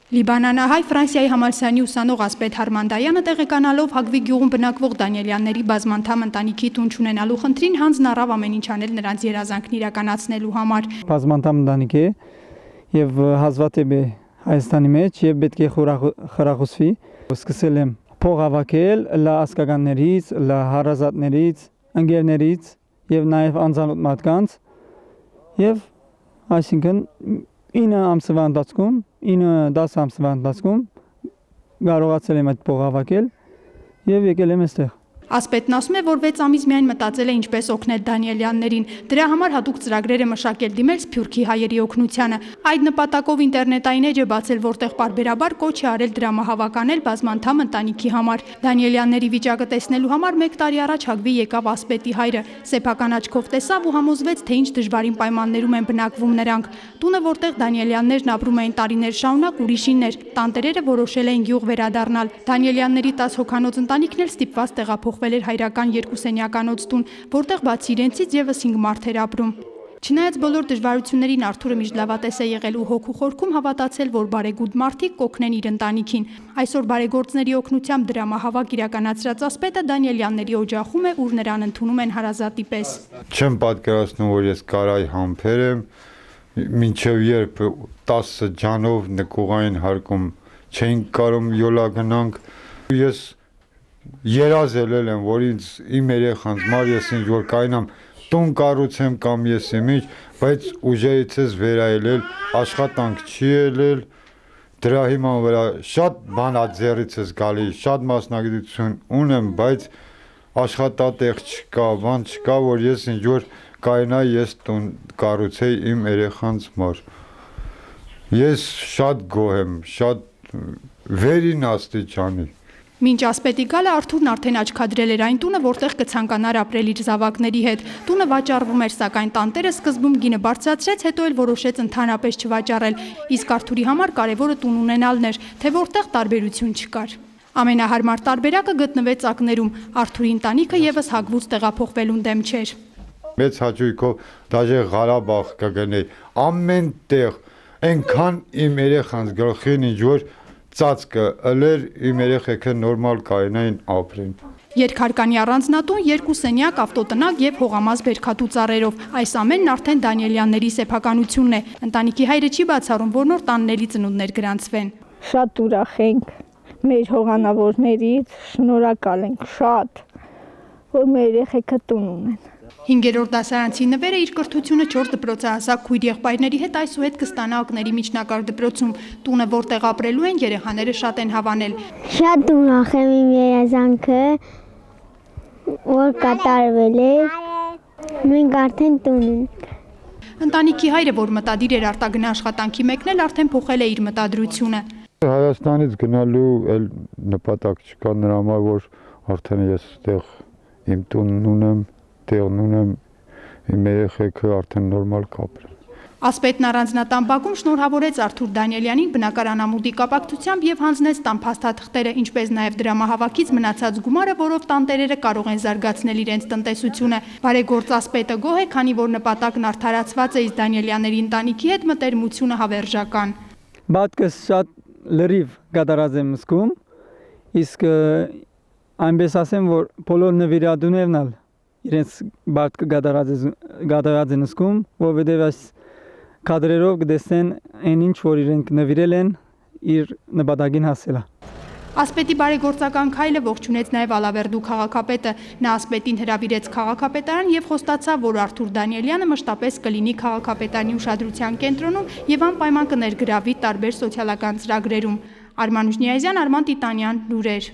Լիբանանահայ Ֆրանսիայի համալսարանի ուսանող Ասպետ Հարմանդայանը տեղեկանալով Հագվի գյուղում բնակվող Դանիելյանների բազմանդամ ընտանիքի տուն չունենալու խնդրին հանձն առավ ամեն ինչ անել նրանց երազանքն իրականացնելու համար։ Բազմանդամ ընտանիք է եւ հազվադեպ է Հայաստանի մեջ եւ պետք է խրախուսվի։ Սկսել եմ փող հավաքել լասկականներից, հարազատներից, ընկերներից եւ նաեւ անձանոթ մարդկանց եւ այսինքն 9 ամսվա ընթացքում 9-10 ամսվա ընթացքում կարողացել եմ այդ փող հավաքել եւ եկել եմ այստեղ։ Ասպետն ասում է, որ 6 ամիս միայն մտածել է ինչպես օգնել Դանիելյաններին, դրա համար հատուկ ծրագրեր է մշակել դիմել Սփյուռքի հայերի օգնությանը։ Այդ նպատակով ինտերնետային էջ է բացել, որտեղ պարբերաբար կոչ է արել դրամահավաք անել բազմանդամ ընտանիքի համար։ Դանիելյանների վիճակը տեսնելու համար 1 տարի առաջ Հագվի եկավ Ասպետի հայրը, սեփական աչքով տեսավ ու համոզվեց, թե ինչ դժվարին պայմաններում են բնակվում նրանք։ Տունը, որտեղ Դանիելյաններն ապրում էին տարիներ շարունակ, ուրիշինն էր, տանտերերը որոշել էին գյուղ վերադառնալ։ Դանիելյանների 10 հոգանոց ընտանիքն էլ ստիպված տեղափոխվել էր հայրական 2 սենյականոց տուն, որտեղ բացի իրենցից եւս 5 մարդ էր ապրում։ Չնայած բոլոր դժվարություններին Արթուրը միշտ լավատես է եղել ու հոգու խորքում հավատացել, որ բարեգութ մարդիկ կօգնեն իր ընտանիքին։ Այսօր բարեգործների օգնությամբ դրամահավաք իրականացրած Ասպետը Դանիելյանների օջախում է, ուր նրան ընդունում են հարազատի պես։ Չեմ պատկերացնում, որ ես կարայի համբեր եմ, մինչև երբ 10 ջանով նկուղային հարկում չէինք կարող յոլա գնանք։ Ես երազել եմ, որ իմ երեխանց մար ես ինչ որ կայնամ տուն կառուցեմ կամ ես ինչ, բայց ուժերից ես վերայելել, աշխատանք չի ելել, դրա հիման վրա շատ բան ձեռից ես գալի, շատ մասնագիտություն ունեմ, բայց աշխատատեղ չկա, բան չկա, որ ես ինչ որ կայնայի ես տուն կառուցեի իմ երեխանց մար։ Ես շատ գոհ եմ, շատ վերին աստիճանի։ Մինչ Ասպետի գալը Արթուրն արդեն աչքադրել էր այն տունը, որտեղ կցանկանար ապրել իր զավակների հետ։ Տունը վաճառվում էր, սակայն տանտերը սկզբում գինը բարձրացրեց, հետո էլ որոշեց ընդհանրապես չվաճառել։ Իսկ Արթուրի համար կարևորը տուն ունենալն էր, թե որտեղ տարբերություն չկար։ Ամենահարմար տարբերակը գտնվեց ակներում։ Արթուրի ընտանիքը եւս Հագվուց տեղափոխվելուն դեմ չէր։ Մեծ հաճույքով դաժե Ղարաբաղ կգնեի, ամեն տեղ, այնքան իմ երեխանց գլխին ինչ որ ծածկը ըլեր իմ երեխեքը նորմալ կայնային ապրեն։ Երկհարկանի առանձնատուն, 2 սենյակ, ավտոտնակ եւ հողամաս բերքատու ծառերով։ Այս ամենն արդեն Դանիելյանների սեփականությունն է։ Ընտանիքի հայրը չի բացառում, որ նոր տանների ծնունդներ գրանցվեն։ Շատ ուրախ ենք մեր հողանավորներից, շնորհակալ ենք շատ, որ մեր երեխեքը տուն ունեն։ 5-րդ դասարանցի Նվերը իր կրթությունը 4 դպրոցահասակ քույր եղբայրների հետ այսուհետ կստանա ակների միջնակարգ դպրոցում։ Տունը, որտեղ ապրելու են, երեխաները շատ են հավանել։ Շատ ուրախ եմ իմ երազանքը, որ կատարվել է։ Մենք արդեն տուն ենք։ Ընտանիքի հայրը, որ մտադիր էր արտագնա աշխատանքի մեկնել, արդեն փոխել է իր մտադրությունը։ Հայաստանից գնալու էլ նպատակ չկա նրա համար, որ արդեն ես այդտեղ իմ տունն ունեմ, տեղն ունեմ, իմ երեխեքը արդեն նորմալ կապրեն։ Ասպետն առանձնատան բակում շնորհավորեց Արթուր Դանիելյանին բնակարանամուտի կապակցությամբ եւ հանձնեց տան փաստաթղթերը, ինչպես նաեւ դրամահավաքից մնացած գումարը, որով տանտերերը կարող են զարգացնել իրենց տնտեսությունը։ Բարեգործ Ասպետը գոհ է, քանի որ նպատակն արդարացված է, իսկ Դանիելյանների ընտանիքի հետ մտերմությունը հավերժական։ Բատկս շատ լրիվ կատարած եմ զգում, իսկ այնպես ասեմ, որ բոլոր նվիրատուներն էլ իրենց բատկը կատարած են զգում, որովհետև այս կադրերով կտեսնեն այն ինչ, որ իրենք նվիրել են, իր նպատակին հասել է։ Ասպետի բարեգործական քայլը ողջունեց նաև Ալավերդու քաղաքապետը։ Նա Ասպետին հրավիրեց քաղաքապետարան եւ խոստացավ, որ Արթուր Դանիելյանը մշտապես կլինի քաղաքապետարանի ուշադրության կենտրոնում եւ անպայման կներգրավի տարբեր սոցիալական ծրագրերում։ Արման Ուժնիազյան, Արման Տիտանյան, լուրեր։